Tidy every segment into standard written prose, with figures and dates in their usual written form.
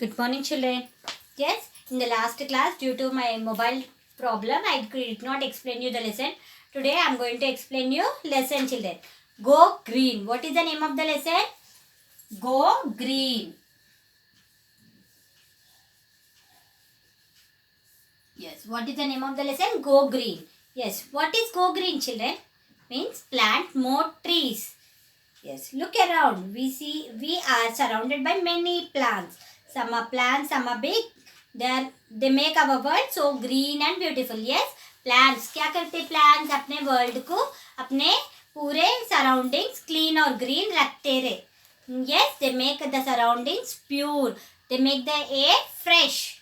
Good morning, children. Yes, in the last class, due to my mobile problem, I did not explain you the lesson. Today, I am going to explain you lesson, children. Go green. What is the name of the lesson? Go green. Yes, what is the name of the lesson? Go green. Yes, what is go green, children? Means plant more trees. Yes, look around. We are surrounded by many plants. Some are big. They make our world so green and beautiful. Yes, plants क्या करते plants अपने world को अपने पूरे surroundings clean और green रखते रहे. Yes, they make the surroundings pure. They make the air fresh.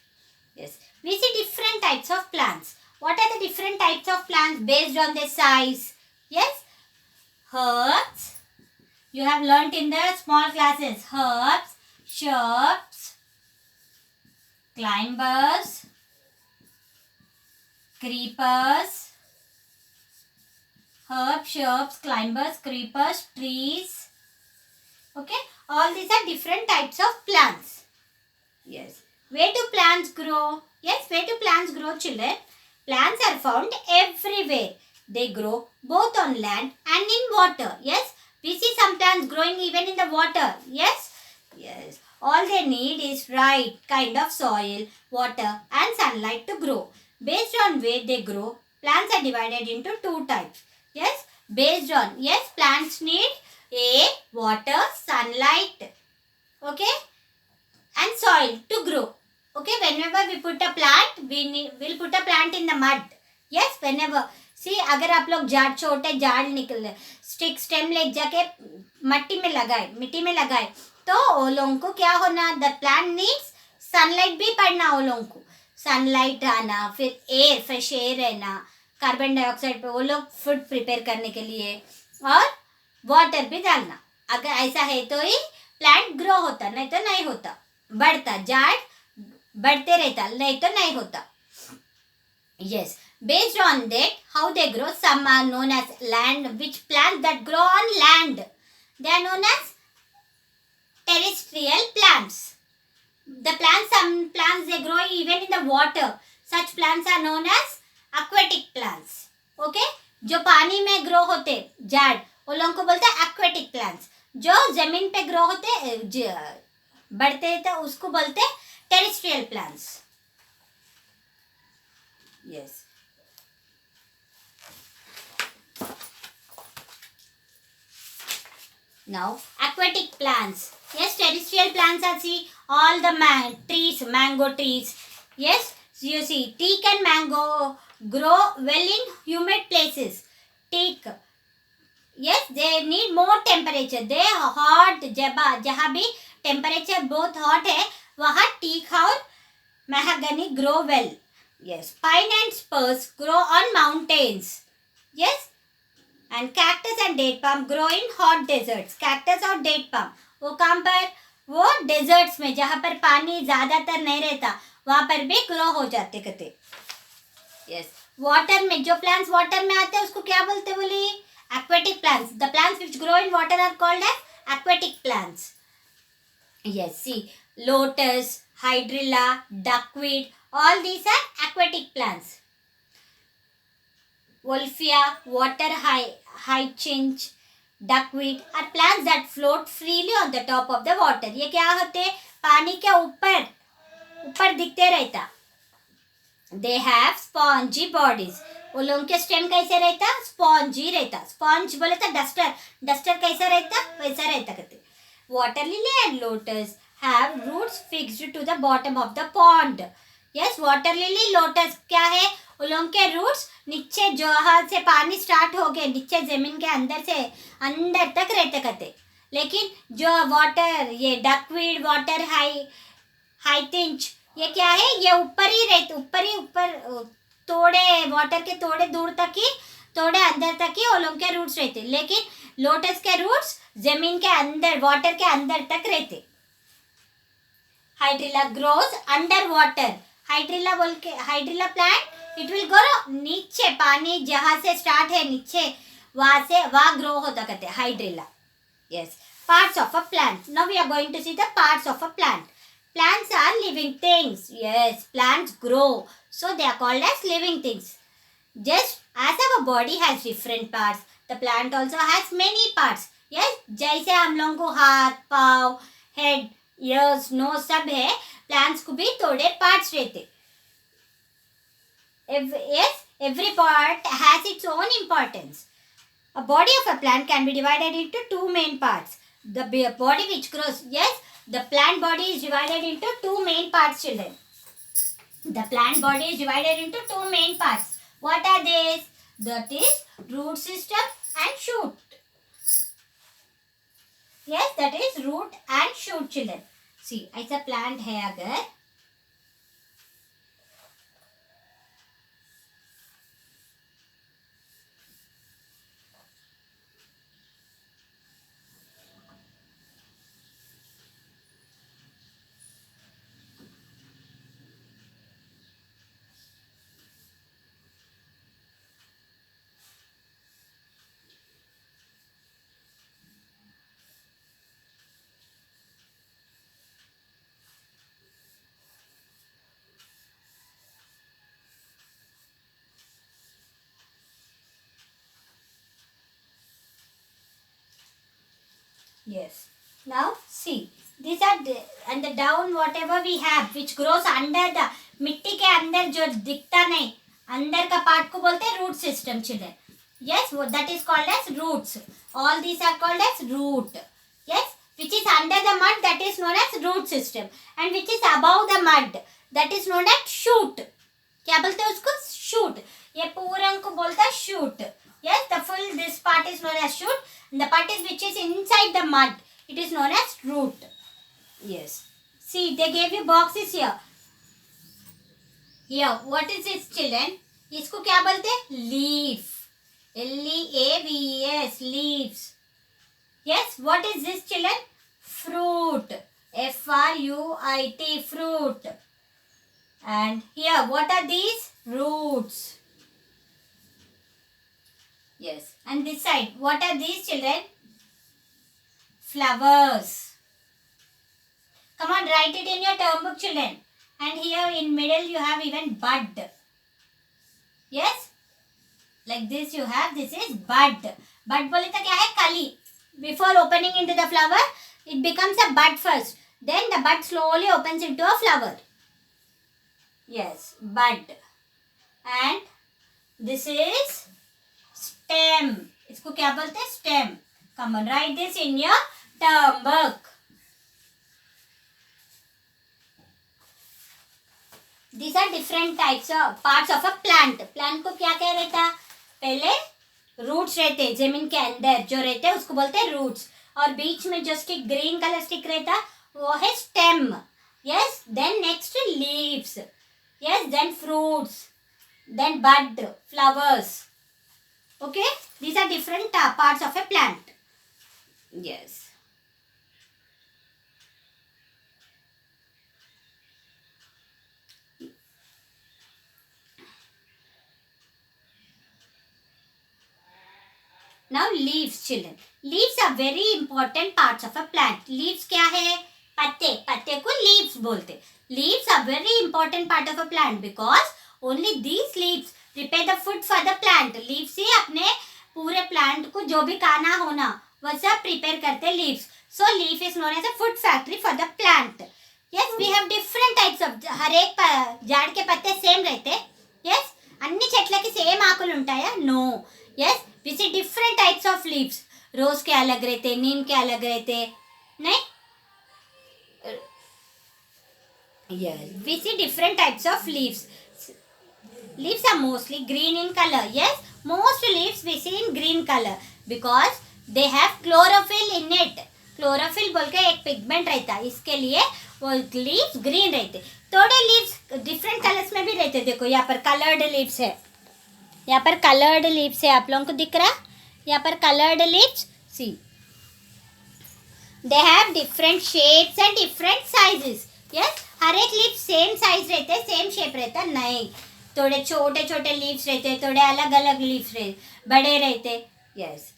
Yes, we see different types of plants. What are the different types of plants based on their size? Yes, herbs. You have learnt in the small classes. Herbs, shrubs, climbers, creepers. Herbs, shrubs, climbers, creepers, trees. Okay, all these are different types of plants. Yes. Where do plants grow? Yes, where do plants grow, children? Plants are found everywhere. They grow both on land and in water. Yes, we see some plants growing even in the water. Yes, yes. All they need is right kind of soil, water and sunlight to grow. Based on where they grow, plants are divided into two types. Yes, based on, yes, plants need air, water, sunlight. Okay, and soil to grow. Okay, whenever we put a plant, we'll put a plant in the mud. Yes, whenever. See, अगर आप लोग छोटे झाड़ निकल stick stem ले जाके मिट्टी में लगाए तो वो लोगों को क्या होना, द प्लांट नीड्स सनलाइट भी पड़ना, वो लोगों को सनलाइट आना, फिर एयर फ्रेश एयर रहना, कार्बन डाइऑक्साइड पे वो लोग फूड प्रिपेयर करने के लिए और वाटर भी डालना. अगर ऐसा है तो ही प्लांट ग्रो होता, नहीं तो नहीं होता. बढ़ता झाड़ बढ़ते रहता, नहीं तो नहीं होता. Yes, based on that how they grow, some are known as land, which plants that grow on land, they are known as terrestrial plants. The plants, some plants they grow even in the water, such plants are known as aquatic plants. Okay, जो पानी में grow होते झाड़ वो लोगों को बोलते हैं aquatic plants. जो जमीन पे ग्रो होते बढ़ते तो उसको बोलते हैं terrestrial plants. Yes. Now aquatic plants. Yes, terrestrial plants are see all the trees, mango trees. Yes, you see teak and mango grow well in humid places. Teak. Yes, they need more temperature. They hot जहाँ भी temperature बहुत hot है वहाँ teak और mahogany grow well. Yes, pine and spruce grow on mountains. Yes, and cactus and date palm grow in hot deserts. Cactus और date palm वो कहाँ पर, वो deserts में जहाँ पर पानी ज़्यादातर नहीं रहता वहाँ पर भी grow हो जाते कहते. Yes, water में जो plants water में आते हैं उसको क्या बोलते बोली, aquatic plants. The plants which grow in water are called as aquatic plants. Yes, see, lotus, hydrilla, duckweed, all these are aquatic plants. Wolfia, water hyacinth, duckweed are plants that float freely on the top of the water. ये क्या होते हैं, पानी के ऊपर दिखते रहता. They have spongy bodies. वो लोगों के स्टेम कैसे रहता, स्पॉन्जी रहता. स्पॉन्ज बोले तो डस्टर कैसा रहता, वैसा रहता कहते. Water lily and lotus have roots fixed to the bottom of the pond. Yes, water lily, lotus क्या है, वो लोगों के roots नीचे जहाँ से पानी स्टार्ट हो गए नीचे जमीन के अंदर से अंदर तक रहते कहते. लेकिन जो वाटर ये डकवीड, वाटर हाइथिंच ये क्या है, ये ऊपर ही रहते, ऊपर थोड़े वाटर के थोड़े दूर तक ही, थोड़े अंदर तक ही वो लोगों के रूट्स रहते. लेकिन लोटस के रूट्स जमीन के अंदर वाटर के अंदर तक रहते. Hydrilla grows under water. Hydrilla plant it will grow नीचे, पानी जहाँ से स्टार्ट है नीचे वहाँ ग्रो होता कहते hydrilla. Yes, parts of a plant. Now we are going to see the parts of a plant. Plants are living things. Yes, plants grow. So they are called as living things. Just as our body has different parts, the plant also has many parts. Yes, जैसे हम लोगों को हाथ, पाँव, head, ears, nose सब है, plants को भी थोड़े parts रहते. Yes, every part has its own importance. A body of a plant can be divided into two main parts. The body which grows, yes, the plant body is divided into two main parts, children. The plant body is divided into two main parts. What are these? That is root system and shoot. Yes, that is root and shoot, children. See, ऐसा plant है अगर, yes. Now see, these are and the down whatever we have which grows under the मिट्टी के अंदर जो दिखता नहीं अंदर का पार्ट को बोलते हैं root system, children. Yes, that is called as roots. All these are called as root. Yes, which is under the mud that is known as root system, and which is above the mud that is known as shoot. क्या बोलते हैं उसको? Shoot. ये पूरा को बोलता है shoot. Yes, the full this part is known as shoot. And the part is which is inside the mud, it is known as root. Yes. See, they gave you boxes here. Here, what is this, children? इसको क्या बोलते हैं? Leaf. Leaves. Leaves. Yes, what is this, children? Fruit. Fruit. Fruit. And here, what are these? Roots. Yes. And this side, what are these, children? Flowers. Come on, write it in your term book, children. And here in middle you have even bud. Yes? Like this you have, this is bud. Bud बोले तो क्या है? कली. Before opening into the flower, it becomes a bud first. Then the bud slowly opens into a flower. Yes, bud. And this is stem. इसको क्या बोलते हैं? Stem. Come on, write this in your term book. These are different types of parts of a plant. Plant को क्या कह रहता? पहले roots रहते हैं जमीन के अंदर जो रहते हैं उसको बोलते हैं roots. और बीच में जो स्टिक ग्रीन कलर स्टिक रहता वो है stem. Yes. Then next leaves. Yes. Then fruits. Then bud, flowers. Okay. These are different parts of a plant. Yes. Now leaves, children. Leaves are very important parts of a plant. Leaves क्या है? पत्ते. पत्ते को leaves बोलते. Leaves are very important part of a plant because only these leaves prepare the food for the plant. Leaves ही अपने पूरे plant को जो भी खाना होना वो सब prepare करते leaves. So leaf is known as a food factory for the plant. Yes, we have different types of हर एक झाड़ के पत्ते same रहते. Yes, अन्नी చెట్లకి same ఆకులు ఉంటాయా? No. Yes, we see different types of leaves. रोज के अलग रहते, नीम के अलग रहते, नहीं? Yes, we see different types of leaves. Leaves are mostly green in color. Yes, most leaves we see in green color because they have chlorophyll in it. Chlorophyll बोल के एक pigment रहता है, इसके लिए वो leaves green रहते. थोड़े leaves different colors में भी रहते. देखो यहाँ पर colored leaves है. यहाँ पर कलर्ड लीव्स है. आप लोगों को दिख रहा? यहाँ पर coloured leaves. See they have different shapes and different sizes. Yes, हर एक लीफ सेम साइज रहते हैं, सेम शेप रहता है नहीं. थोड़े छोटे छोटे लीव्स रहते हैं, थोड़े अलग अलग लीव्स रहते, बड़े रहते. Yes,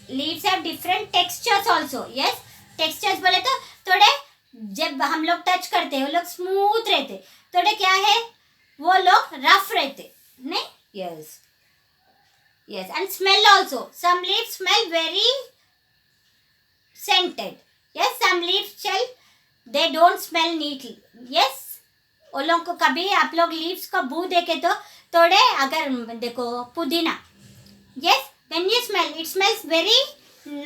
leaves have different textures also. Yes, textures बोले तो थोड़े जब हम लोग टच करते हैं वो लोग स्मूथ रहते, थोड़े क्या है वो लोग रफ रहते नहीं. Yes yes. And smell also, some leaves smell very scented. Yes, some leaves shall they don't smell neatly. Yes, वो लोग को कभी आप लोग लीव्स का बू देखे तो थोड़े, अगर देखो पुदीना, yes, when you smell it smells very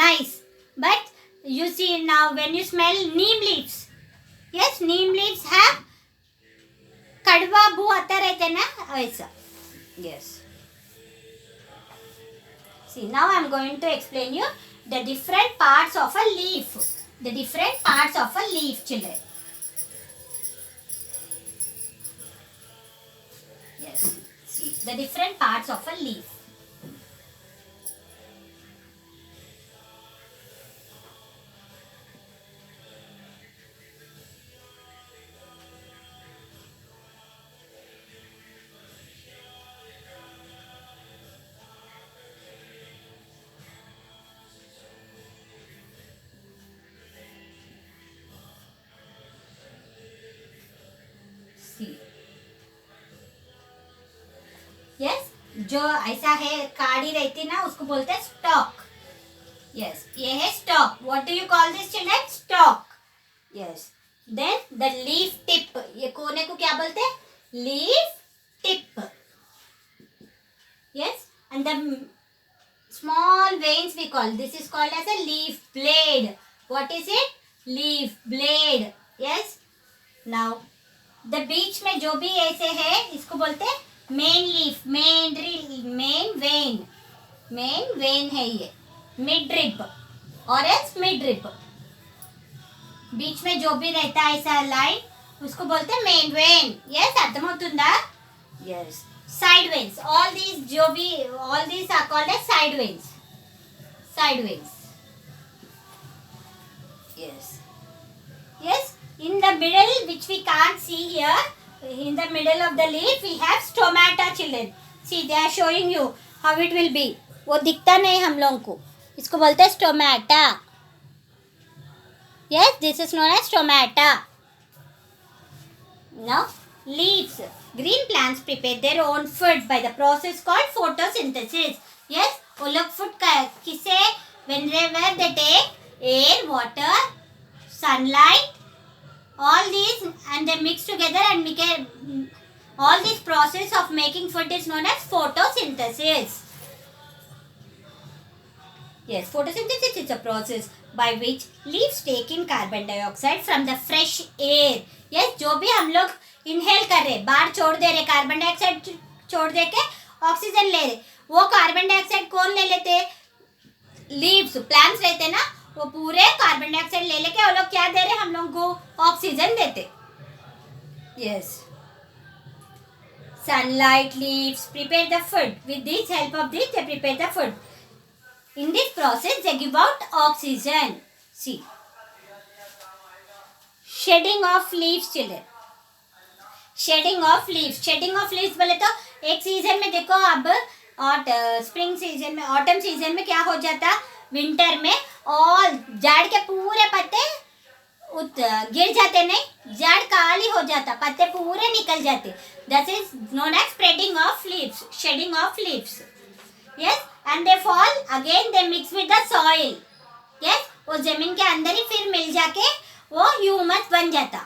nice, but you see now when you smell neem leaves, yes, neem leaves have कड़वा बू आता रहता ना वैसा. Yes. See, now I am going to explain you the different parts of a leaf. The different parts of a leaf, children. Yes. See, the different parts of a leaf. See. Yes, जो ऐसा है काड़ी रहती ना उसको बोलते हैं stock. Yes, ये है stalk. What do you call this children? Stalk. Yes. Then the leaf tip, ये कोने को क्या बोलते हैं? Leaf tip. Yes. And the small veins we call, this is called as a leaf blade. What is it? Leaf blade. Yes. Now the बीच में जो भी ऐसे है इसको बोलते हैं मेन लीफ, मेन वेन है ये. मिड रिब और एल्स मिड रिब, बीच में जो भी रहता है ऐसा लाइन उसको बोलते हैं मेन वेन. यस, అర్థమవుతుందా? Yes. Side veins, all these are called as side veins. Yes. In the middle, which we can't see here, in the middle of the leaf we have stomata, children. See, they are showing you how it will be. वो दिखता नहीं हम लोगों को, इसको बोलते हैं stomata. Yes, this is known as stomata. Now, leaves. Green plants prepare their own food by the process called photosynthesis. Yes, वो लोग food का किसे, whenever they take air, water, sunlight, all these and they mix together and make all this process of making food is known as photosynthesis. Yes, photosynthesis is a process by which leaves take in carbon dioxide from the fresh air. Yes, जो भी हम लोग inhale कर रहे, बाहर छोड़ दे रहे, carbon dioxide छोड़ दे के ऑक्सीजन ले रहे, वो कार्बन डाइऑक्साइड कौन ले लेते? लीव्स, प्लांट्स रहते ना, वो पूरे कार्बन डाइऑक्साइड ले लेके वो लोग क्या दे रहे? हम लोग को ऑक्सीजन देते. Yes. Sunlight leaves prepare the food. With this help of this they prepare the food. In this process, they give out oxygen. See, shedding of leaves, children. Shedding of leaves बोले तो एक season में देखो, अब spring season में, autumn season में क्या हो जाता? विंटर में ऑल झाड़ के पूरे पत्ते गिर जाते नहीं, झाड़ काली हो जाता, पत्ते पूरे निकल जाते. That is known as spreading of leaves, shedding of leaves. Yes, and they fall again, they mix with the soil. Yes, वो जमीन के अंदर ही फिर मिल जाके वो ह्यूमस बन जाता.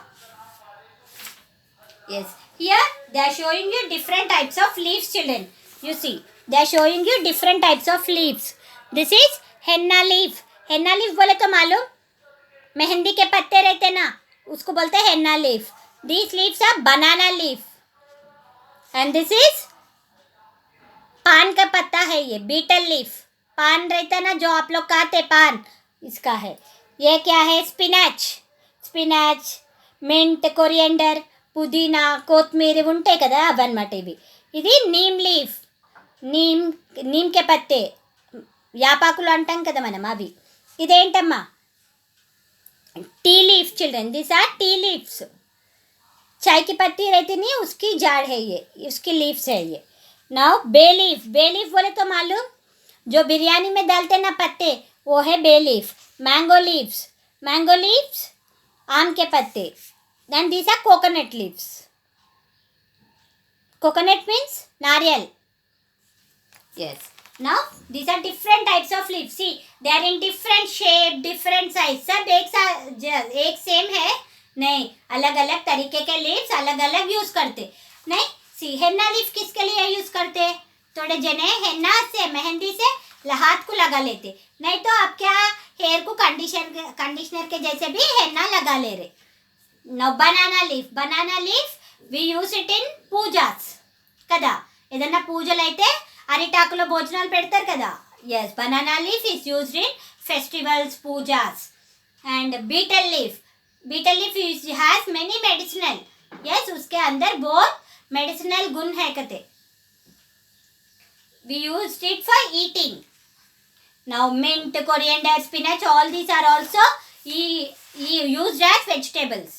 Yes, here they are showing you different types of leaves, children. You see, they are showing you different types of leaves. This is henna leaf. Henna leaf बोले तो मालूम, मेहंदी के पत्ते रहते ना, उसको बोलते हैं henna leaf. These leaves are banana leaf. And this is पान का पत्ता है, ये बीटल लीफ. पान रहता ना जो आप लोग खाते, पान इसका है. ये क्या है? स्पिनाच, मिंट, कोरिएंडर, పుదీనా, కొత్తిమీర ఉంటాయి కదా, అవన్నమాట ఇవి. ఇది నీమ్ లీఫ్, నీమ్కే పత్తే, యాపాకులు అంటాం కదా మనం, అవి. ఇదేంటమ్మా? Tea leaf children, this are tea leaves. चाय की पत्ती रहती नहीं, उसकी झाड़ है ये, उसकी लीव्स है ये. नाउ बे लीफ बोले तो मालूम, जो बिरयानी में डालते ना पत्ते, वो है बे लीफ. मैंगो लीव्स आम के पत्ते. Then these are coconut leaves. Coconut means नारियल. Yes. Now these are different types of leaves. See, they are in different shape, different size. सब एक सेम है नहीं, अलग अलग तरीके के लीव्स अलग अलग यूज करते नहीं. सी हेन्ना लीफ किसके लिए यूज करते? थोड़े जने हेन्ना से मेहंदी से हाथ को लगा लेते, नहीं तो आप क्या हेयर को कंडीशनर के जैसे भी हेन्ना लगा ले रहे. Now banana leaf we use it in pujas కదా, ఏదన్నా పూజలు అయితే అరిటాకులో భోజనాలు పెడతారు కదా. yes, banana leaf is used in festivals, pujas. and betel leaf has many medicinal. yes, उसके अंदर बहुत medicinal गुण है कहते. we used it for eating. now mint, coriander, spinach, all these are also used as vegetables,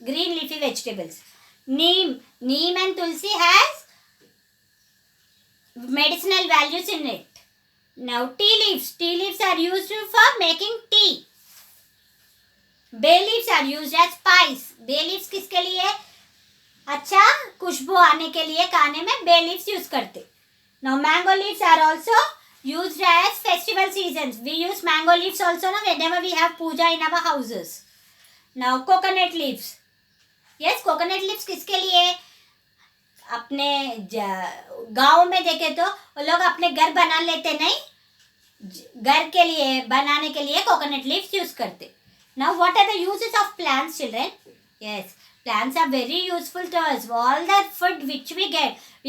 green leafy vegetables. neem and tulsi has medicinal values in it. now tea leaves are used for making tea. bay leaves are used as spice. bay leaves किसके लिए? अच्छा खुशबू आने के लिए खाने में bay leaves use करते. now mango leaves are also used as festival seasons. we use mango leaves also now whenever we have puja in our houses. now coconut leaves. yes, coconut leaves किसके लिए? अपने गांव में देखे तो वो लोग अपने घर बना लेते नहीं, घर के लिए बनाने के लिए coconut leaves यूज करते. now what are the uses of plants, children? yes, plants are very useful to us. all the food which we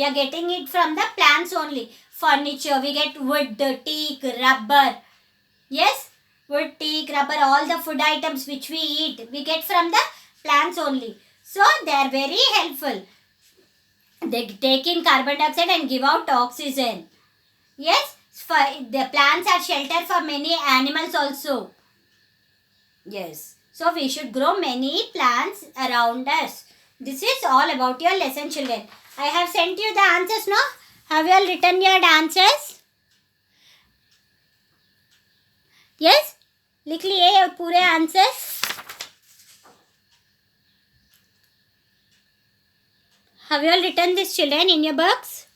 are getting it from the plants only. furniture we get wood, teak, rubber. yes, wood, teak, rubber, all the food items which we eat we get from the plants only. so they are very helpful. they take in carbon dioxide and give out oxygen. yes, for the plants are shelter for many animals also. yes, so we should grow many plants around us. this is all about your lesson, children. I have sent you the answers now. have you all written your answers? yes, लिख लिए पूरे answers? have you all written this, children, in your books?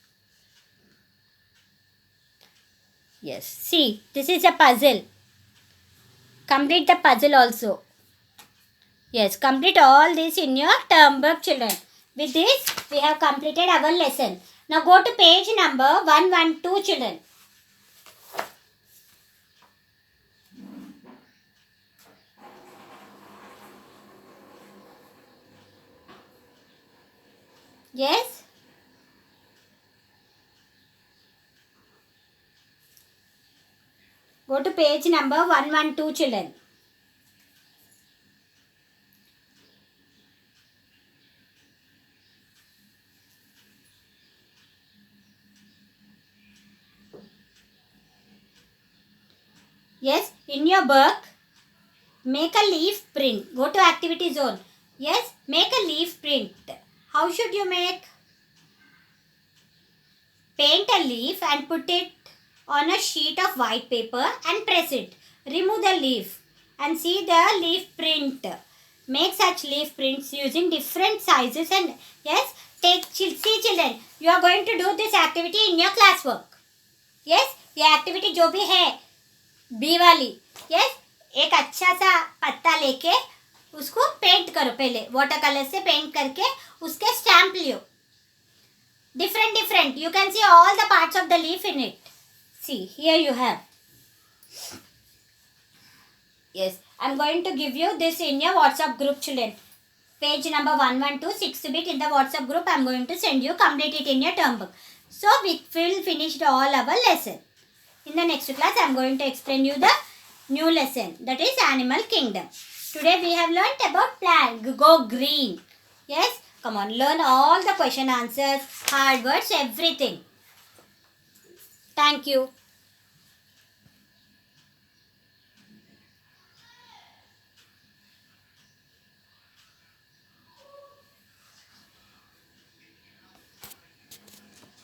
yes, see, this is a puzzle. complete the puzzle also. yes, complete all this in your term book, children. with this we have completed our lesson. now go to page number 112, children. yes, go to page number 112, children. yes, in your book make a leaf print. go to activity zone. yes, make a leaf print. how should you make? paint a leaf and put it on a sheet of white paper and press it. remove the leaf and see the leaf print. make such leaf prints using different sizes. and yes, see, children, you are going to do this activity in your classwork. yes, ये activity जो भी है B वाली. yes, एक अच्छा सा पत्ता लेके उसको पेंट करो. पहले वाटर कलर से पेंट करके उसके stamp Leo. different you can see all the parts of the leaf in it. see, here you have. yes, I'm going to give you this in your WhatsApp group, children. page number 112, 6th bit in the WhatsApp group. I'm going to send you. complete it in your term book. so we will finish all our lesson. in the next class I'm going to explain you the new lesson, that is animal kingdom. today we have learnt about plant. go green. yes, come on, learn all the question answers, hard words, everything. thank you.